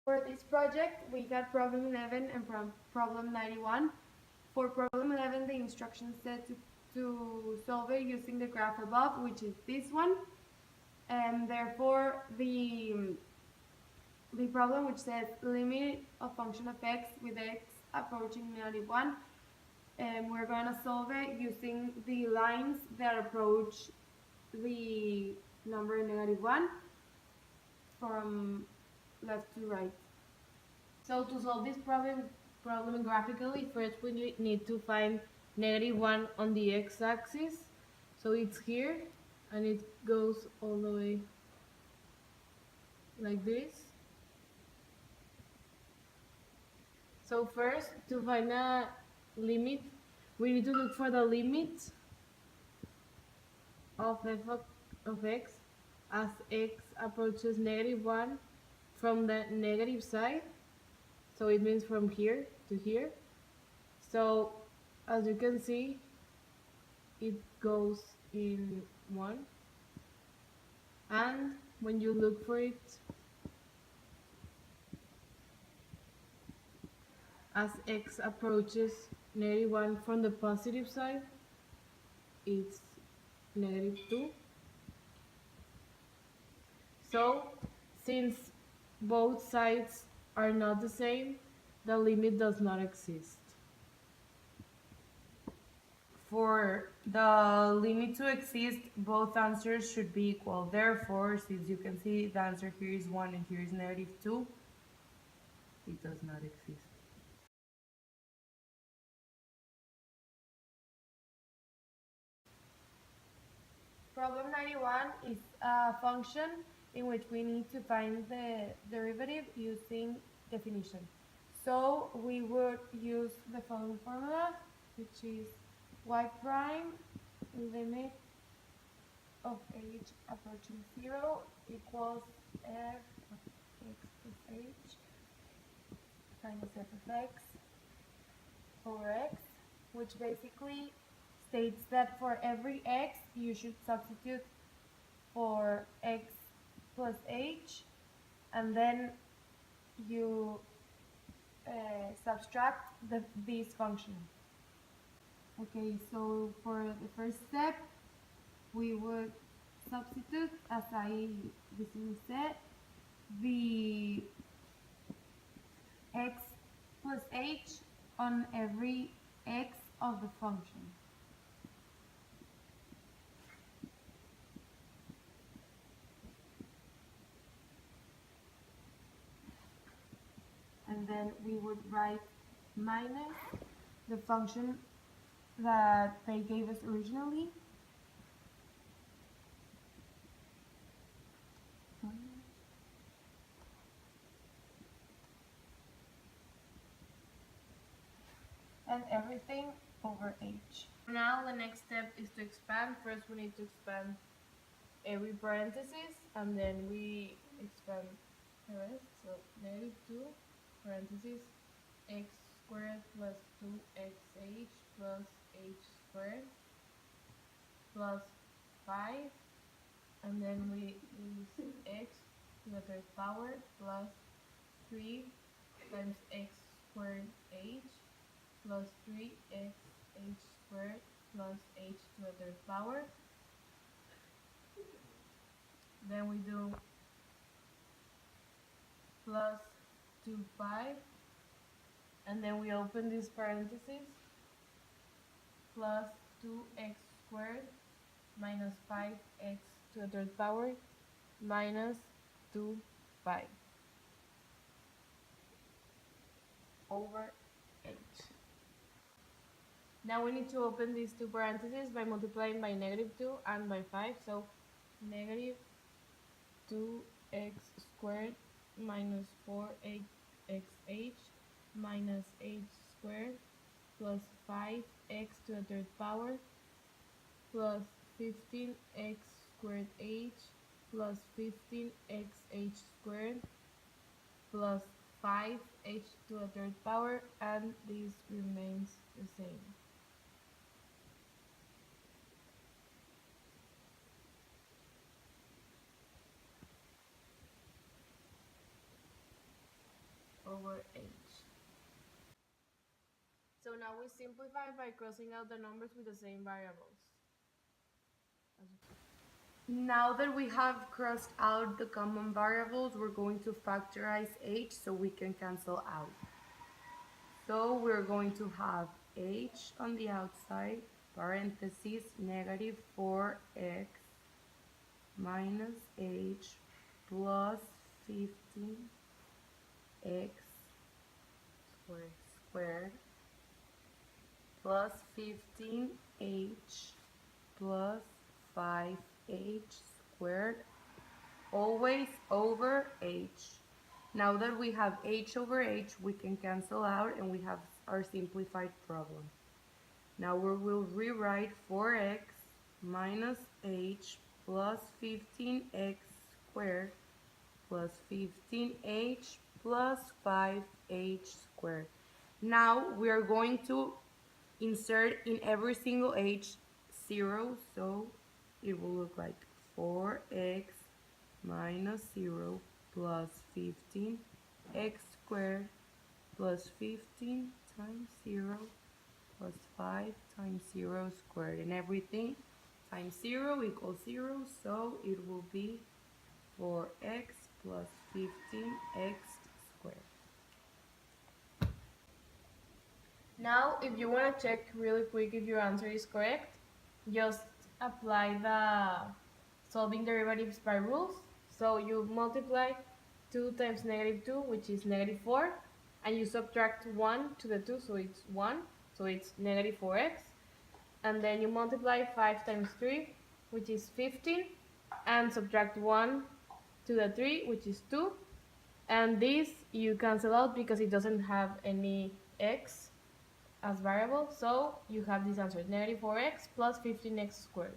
For this project, we got problem 11 and from problem 91. For problem 11, the instructions said to solve it using the graph above, which is this one. And therefore, the problem which says limit of function of x with x approaching -1, and we're going to solve it using the lines that approach the number -1 from left to right. So to solve this problem graphically, first we need to find -1 on the x-axis. So it's here, and it goes all the way like this. So first, to find a limit, we need to look for the limit of f of x as x approaches -1 from the negative side. So it means from here to here. So as you can see, it goes in 1. And when you look for it, as x approaches -1 from the positive side, it's -2. So since both sides are not the same, the limit does not exist. For the limit to exist, both answers should be equal. Therefore, since you can see the answer here is 1 and here is -2, it does not exist. Problem 91 is a function in which we need to find the derivative using definition. So we would use the following formula, which is y prime limit of h approaching 0 equals f of x plus h minus f of x over x, which basically states that for every x you should substitute for x plus h, and then you subtract this function. Okay, so for the first step, we would substitute, as I recently said, the x plus h on every x of the function. And then we would write minus the function that they gave us originally. And everything over h. Now the next step is to expand. First we need to expand every parenthesis, and then we expand the rest. So -2 parenthesis x squared plus 2xh plus h squared plus 5, and then we use x to the third power plus 3 times x squared h plus 3x h squared plus h to the third power. Then we do plus 2 pi, and then we open this parenthesis, plus 2x squared minus 5x to the third power minus 2 pi over h. Now we need to open these two parentheses by multiplying by -2 and by 5, so negative 2x squared minus 4xh minus h squared plus 5x to the third power plus 15x squared h plus 15xh squared plus 5h to the third power, and this remains the same. over h. So now we simplify by crossing out the numbers with the same variables. Now that we have crossed out the common variables, we're going to factorize h so we can cancel out. So we're going to have h on the outside, parentheses, negative 4x minus h plus 15x squared plus 15h plus 5h squared, always over h. Now that we have h over h, we can cancel out and we have our simplified problem. Now we will rewrite 4x minus h plus 15x squared plus 15h plus 5h squared. Now we are going to insert in every single h 0, so it will look like 4x minus 0 plus 15x squared plus 15 times 0 plus 5 times 0 squared, and everything times 0 equals 0, so it will be 4x plus 15x squared. Now, if you want to check really quick if your answer is correct, just apply the solving derivatives by rules. So you multiply 2 times negative 2, which is negative 4, and you subtract 1 to the 2, so it's 1, so it's negative 4x. And then you multiply 5 times 3, which is 15, and subtract 1 to the 3, which is 2. And this you cancel out because it doesn't have any x as variable, so you have this answer, negative 4x plus 15x squared.